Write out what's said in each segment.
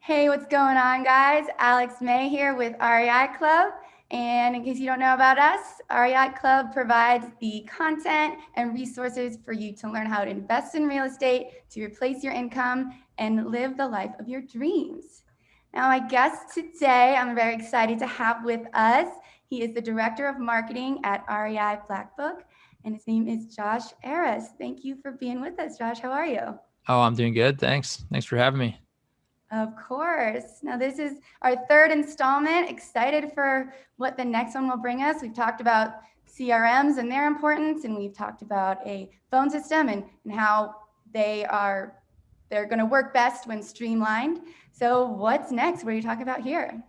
Hey, what's going on, guys? Alex May here with REI Club. And in case you don't know about us, REI Club provides the content and resources for you to learn how to invest in real estate, to replace your income, and live the life of your dreams. Now, my guest today, I'm very excited to have with us. He is the Director of Marketing at REI Blackbook, and his name is Josh Aris. Thank you for being with us, Josh. How are you? Oh, I'm doing good. Thanks. Thanks for having me. Of course. Now, this is our third installment. Excited for what the next one will bring us. We've talked about CRMs and their importance, and we've talked about a phone system and how they're going to work best when streamlined. So what's next? What are you talking about here?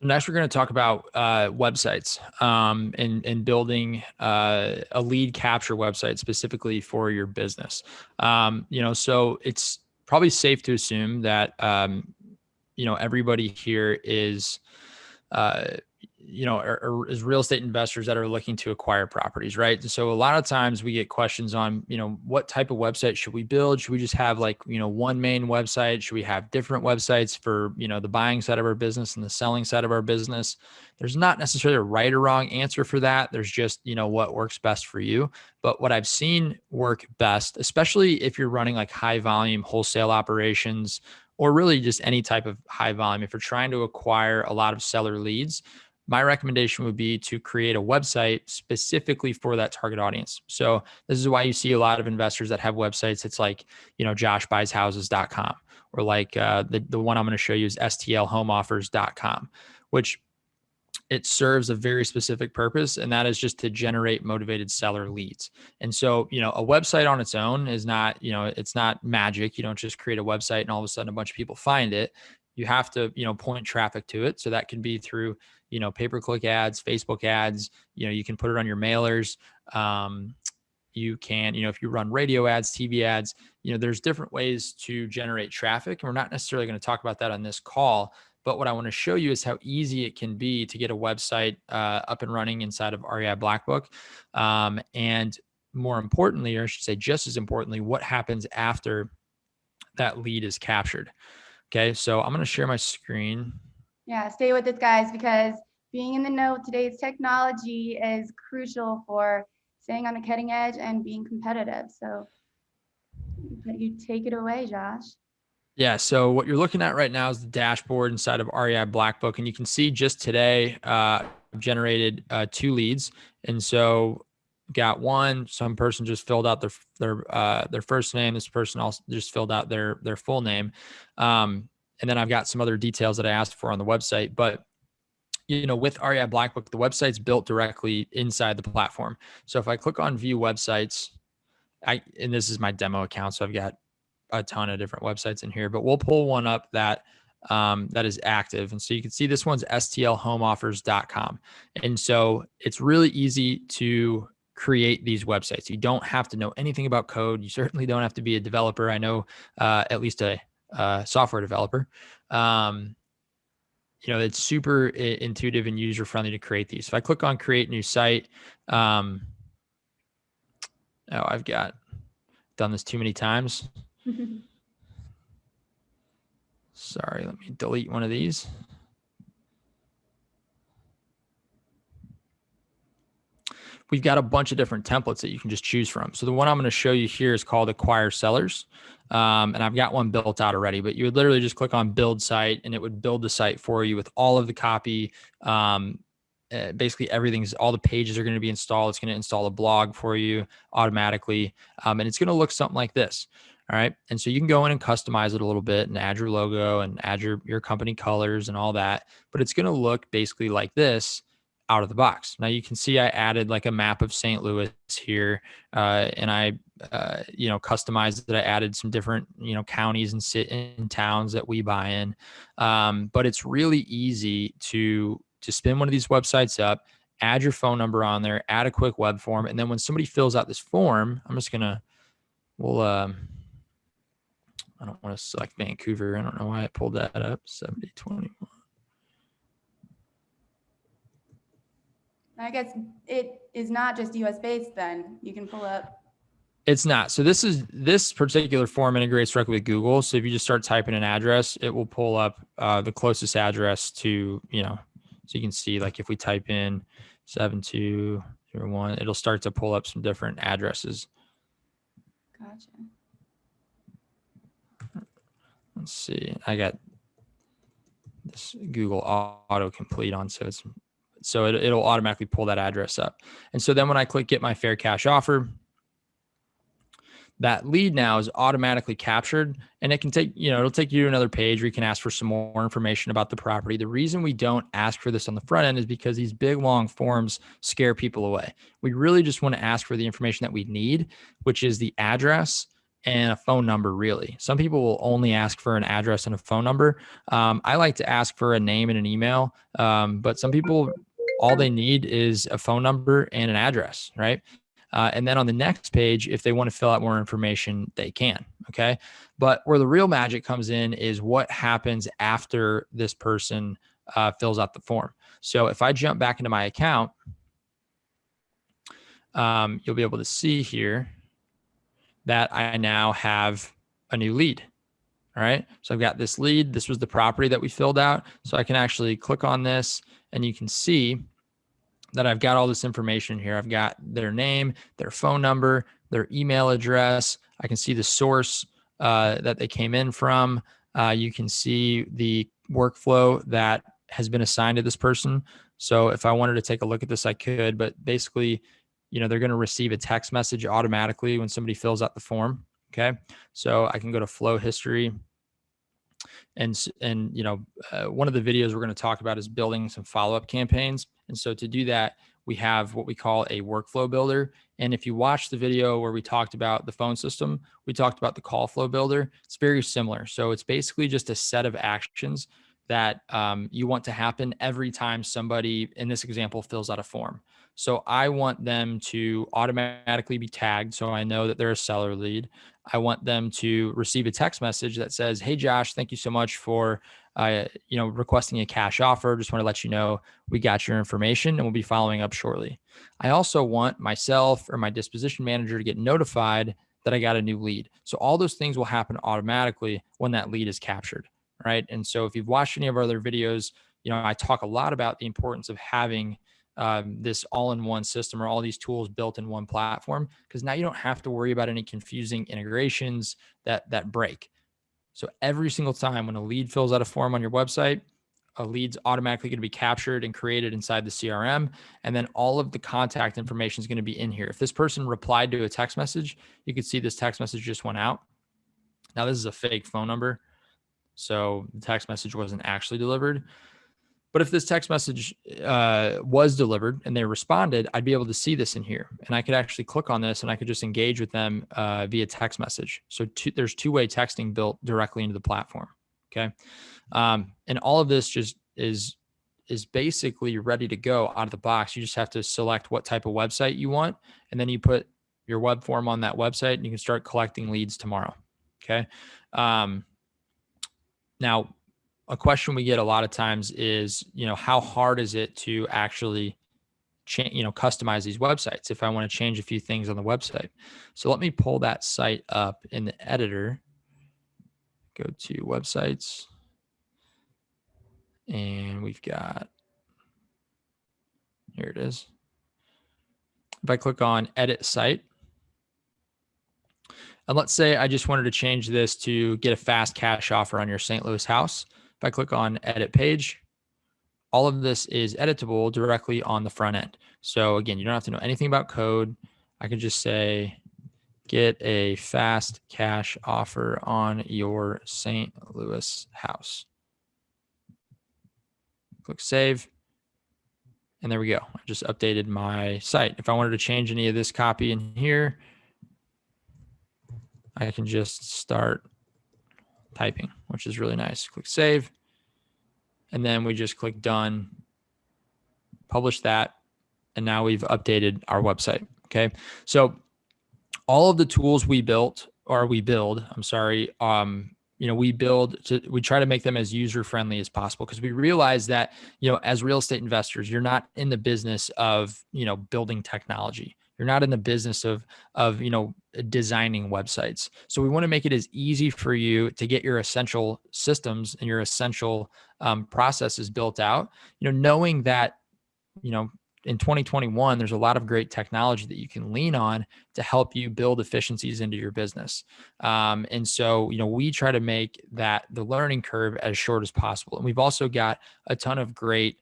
So next, we're going to talk about websites and building a lead capture website specifically for your business. So it's probably safe to assume that everybody here is is real estate investors that are looking to acquire properties, right? So a lot of times we get questions on, what type of website should we build? Should we just have one main website? Should we have different websites for, the buying side of our business and the selling side of our business? There's not necessarily a right or wrong answer for that. There's just, what works best for you. But what I've seen work best, especially if you're running like high volume wholesale operations, or really just any type of high volume, if you're trying to acquire a lot of seller leads, my recommendation would be to create a website specifically for that target audience. So this is why you see a lot of investors that have websites. It's like, joshbuyshouses.com, or like the one I'm going to show you is stlhomeoffers.com, which it serves a very specific purpose, and that is just to generate motivated seller leads. And so, a website on its own is not, it's not magic. You don't just create a website and all of a sudden a bunch of people find it. You have to, point traffic to it. So that can be through, pay-per-click ads, Facebook ads. You can put it on your mailers. You can, if you run radio ads, TV ads, there's different ways to generate traffic. And we're not necessarily going to talk about that on this call. But what I want to show you is how easy it can be to get a website up and running inside of REI Blackbook. And more importantly, or I should say just as importantly, what happens after that lead is captured. Okay, so I'm going to share my screen. Yeah, stay with us, guys, because being in the know of today's technology is crucial for staying on the cutting edge and being competitive. So you take it away, Josh. Yeah, so what you're looking at right now is the dashboard inside of REI Blackbook, and you can see just today I've generated 2 leads, and so got one. Some person just filled out their first name. This person also just filled out their full name, and then I've got some other details that I asked for on the website. But with REI Blackbook, the website's built directly inside the platform. So if I click on View Websites, and this is my demo account, so I've got a ton of different websites in here, but we'll pull one up that is active. And so you can see this one's stlhomeoffers.com. And so it's really easy to create these websites. You don't have to know anything about code. You certainly don't have to be a developer. I know at least a software developer. It's super intuitive and user-friendly to create these. If I click on create new site, I've done this too many times. Sorry, let me delete one of these. We've got a bunch of different templates that you can just choose from. So the one I'm going to show you here is called Acquire Sellers. And I've got one built out already, but you would literally just click on build site and it would build the site for you with all of the copy. Basically all the pages are going to be installed. It's going to install a blog for you automatically. And it's going to look something like this. All right. And so you can go in and customize it a little bit and add your logo and add your company colors and all that. But it's going to look basically like this out of the box. Now you can see I added like a map of St. Louis here, and I, customized it. I added some different, counties and towns that we buy in. But it's really easy to spin one of these websites up, add your phone number on there, add a quick web form. And then when somebody fills out this form, I don't want to select Vancouver. I don't know why I pulled that up. 7021. I guess it is not just US based then. You can pull up. It's not. So this particular form integrates directly with Google. So if you just start typing an address, it will pull up the closest address to, so you can see, like, if we type in 7201, it'll start to pull up some different addresses. Gotcha. Let's see. I got this Google autocomplete on, so it'll automatically pull that address up. And so then when I click get my fair cash offer, that lead now is automatically captured, and it can take, it'll take you to another page where you can ask for some more information about the property. The reason we don't ask for this on the front end is because these big, long forms scare people away. We really just want to ask for the information that we need, which is the address and a phone number, really. Some people will only ask for an address and a phone number. I like to ask for a name and an email, but some people, all they need is a phone number and an address, right? And then on the next page, if they want to fill out more information, they can. Okay. But where the real magic comes in is what happens after this person fills out the form. So if I jump back into my account, you'll be able to see here that I now have a new lead. All right. So I've got this lead. This was the property that we filled out. So I can actually click on this and you can see that I've got all this information here. I've got their name, their phone number, their email address. I can see the source that they came in from. You can see the workflow that has been assigned to this person. So if I wanted to take a look at this, I could, but basically, they're going to receive a text message automatically when somebody fills out the form. Okay. So I can go to flow history. And one of the videos we're going to talk about is building some follow-up campaigns. And so to do that, we have what we call a workflow builder. And if you watch the video where we talked about the phone system, we talked about the call flow builder. It's very similar. So it's basically just a set of actions that you want to happen every time somebody, in this example, fills out a form. So I want them to automatically be tagged so I know that they're a seller lead. I want them to receive a text message that says, "Hey, Josh, thank you so much for requesting a cash offer. Just want to let you know we got your information and we'll be following up shortly." I also want myself or my disposition manager to get notified that I got a new lead. So all those things will happen automatically when that lead is captured, right? And so if you've watched any of our other videos, I talk a lot about the importance of having this all-in-one system or all these tools built in one platform, because now you don't have to worry about any confusing integrations that break. So every single time when a lead fills out a form on your website, a lead's automatically going to be captured and created inside the CRM. And then all of the contact information is going to be in here. If this person replied to a text message, you could see this text message just went out. Now this is a fake phone number, so the text message wasn't actually delivered. But if this text message was delivered and they responded, I'd be able to see this in here. And I could actually click on this and I could just engage with them via text message. So there's two-way texting built directly into the platform. Okay. And all of this just is basically ready to go out of the box. You just have to select what type of website you want. And then you put your web form on that website and you can start collecting leads tomorrow. Okay. Now, a question we get a lot of times is, how hard is it to actually customize these websites if I want to change a few things on the website? So let me pull that site up in the editor, go to websites, and we've got, here it is. If I click on edit site, and let's say I just wanted to change this to get a fast cash offer on your St. Louis house. If I click on edit page, all of this is editable directly on the front end. So again, you don't have to know anything about code. I can just say, get a fast cash offer on your St. Louis house. Click save. And there we go. I just updated my site. If I wanted to change any of this copy in here, I can just start typing, which is really nice. Click save. And then we just click done, publish that. And now we've updated our website. Okay. So all of the tools we build, we try to make them as user-friendly as possible, because we realize that, as real estate investors, you're not in the business of, building technology. You're not in the business of designing websites. So we want to make it as easy for you to get your essential systems and your essential processes built out. Knowing that in 2021, there's a lot of great technology that you can lean on to help you build efficiencies into your business. And so, we try to make that the learning curve as short as possible. And we've also got a ton of great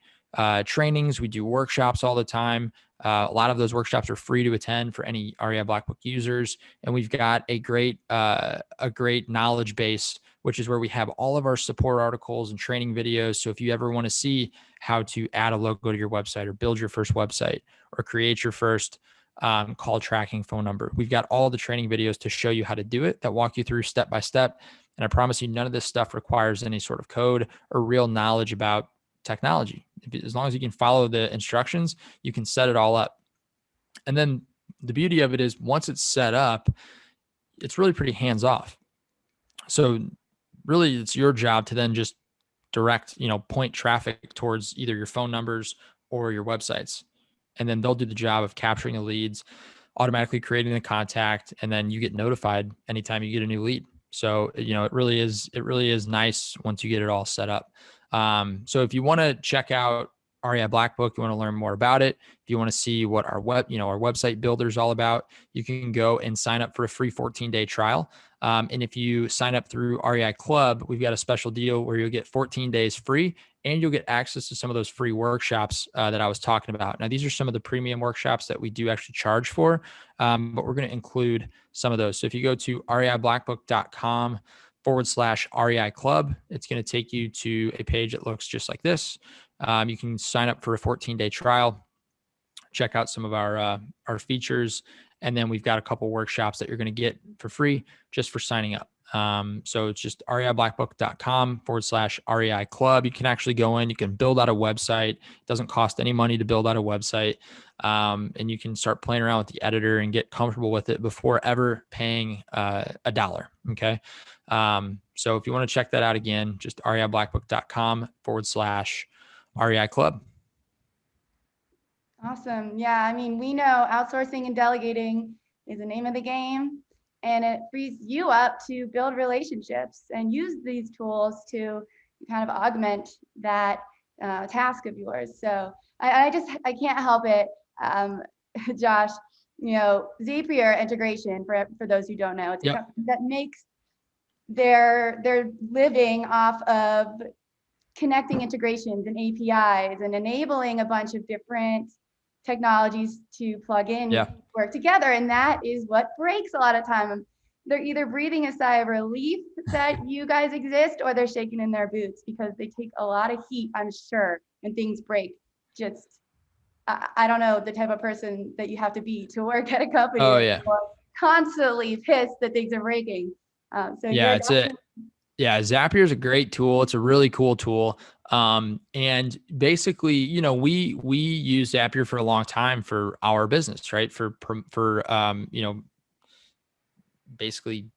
trainings. We do workshops all the time. A lot of those workshops are free to attend for any REI Blackbook users. And we've got a great knowledge base, which is where we have all of our support articles and training videos. So if you ever want to see how to add a logo to your website or build your first website or create your first call tracking phone number, we've got all the training videos to show you how to do it, that walk you through step by step. And I promise you, none of this stuff requires any sort of code or real knowledge about technology. As long as you can follow the instructions, you can set it all up. And then the beauty of it is, once it's set up, it's really pretty hands off. So really, it's your job to then just direct, point traffic towards either your phone numbers or your websites. And then they'll do the job of capturing the leads, automatically creating the contact, and then you get notified anytime you get a new lead. So, it really is nice once you get it all set up. So if you want to check out REI Blackbook, you want to learn more about it, if you want to see what our website builder is all about, you can go and sign up for a free 14-day trial. And if you sign up through REIClub, we've got a special deal where you'll get 14 days free, and you'll get access to some of those free workshops that I was talking about. Now, these are some of the premium workshops that we do actually charge for, but we're going to include some of those. So if you go to reiblackbook.com/REIClub, it's going to take you to a page that looks just like this. You can sign up for a 14-day trial, check out some of our features, and then we've got a couple workshops that you're going to get for free just for signing up. So it's just reiblackbook.com/REIClub. You can actually go in, you can build out a website. It doesn't cost any money to build out a website. And you can start playing around with the editor and get comfortable with it before ever paying a dollar. Okay. So if you want to check that out again, just reiblackbook.com/REIClub. Awesome. Yeah, I mean, we know outsourcing and delegating is the name of the game, and it frees you up to build relationships and use these tools to kind of augment that task of yours. So I can't help it, Josh. Zapier Integration, for those who don't know, it's a company that makes their living off of connecting integrations and APIs and enabling a bunch of different technologies to plug in, work together. And that is what breaks a lot of time. They're either breathing a sigh of relief that you guys exist, or they're shaking in their boots, because they take a lot of heat, I'm sure, when things break. Just, I don't know the type of person that you have to be to work at a company. Oh, yeah. Constantly pissed that things are breaking. Zapier is a great tool. It's a really cool tool. And basically, we use Zapier for a long time for our business, right? For basically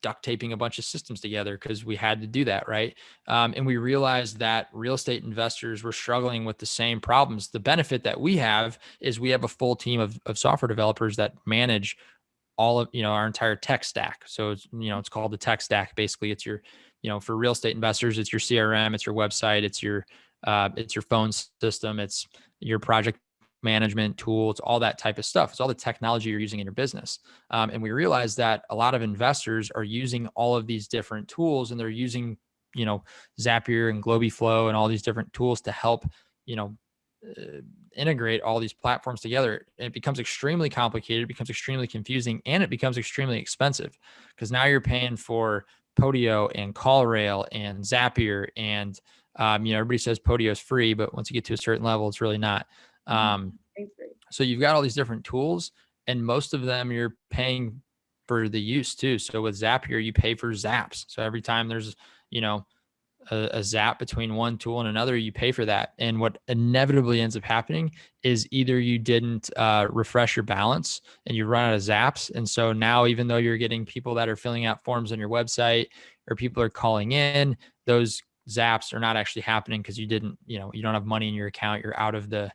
duct taping a bunch of systems together because we had to do that, right? And we realized that real estate investors were struggling with the same problems. The benefit that we have is we have a full team of software developers that manage all of, our entire tech stack. So it's, it's called the tech stack. Basically, it's your, for real estate investors, it's your CRM, it's your website, it's your phone system, it's your project management tool, it's all that type of stuff. It's all the technology you're using in your business. And we realized that a lot of investors are using all of these different tools, and they're using, Zapier and Globiflow and all these different tools to help, integrate all these platforms together. It becomes extremely complicated, it becomes extremely confusing, and it becomes extremely expensive, because now you're paying for Podio and CallRail and Zapier, and everybody says Podio is free, but once you get to a certain level, it's really not. So you've got all these different tools, and most of them you're paying for the use too. So with Zapier, you pay for zaps. So every time there's a zap between one tool and another, you pay for that. And what inevitably ends up happening is either you didn't refresh your balance and you run out of zaps. And so now, even though you're getting people that are filling out forms on your website, or people are calling in, those zaps are not actually happening because you didn't, you don't have money in your account. You're out of the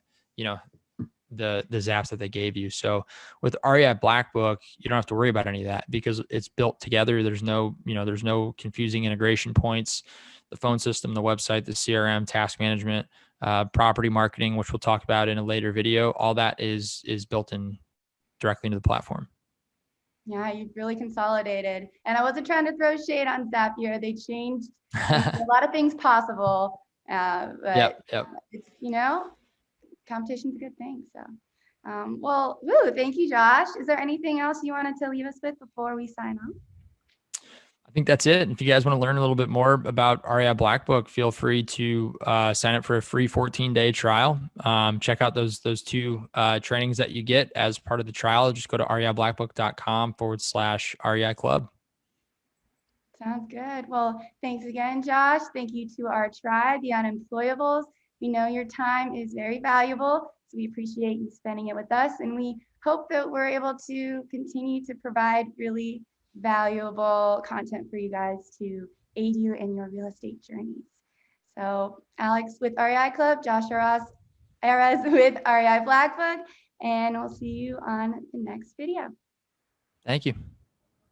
the zaps that they gave you. So with REI Blackbook, you don't have to worry about any of that because it's built together. There's no, there's no confusing integration points. The phone system, the website, the CRM, task management, property marketing, which we'll talk about in a later video, all that is built in directly into the platform. Yeah, you've really consolidated. And I wasn't trying to throw shade on Zapier. They changed a lot of things possible. But it's, competition's a good thing. So, well, thank you, Josh. Is there anything else you wanted to leave us with before we sign off? I think that's it. If you guys want to learn a little bit more about REI Blackbook, feel free to sign up for a free 14-day trial. Check out those two trainings that you get as part of the trial. Just go to reiblackbook.com/REIclub. Sounds good. Well, thanks again, Josh. Thank you to our tribe, the Unemployables. We know your time is very valuable, so we appreciate you spending it with us. And we hope that we're able to continue to provide really valuable content for you guys to aid you in your real estate journeys. So Alex with REI Club, Josh Aras with REI Blackbook, and we'll see you on the next video. Thank you.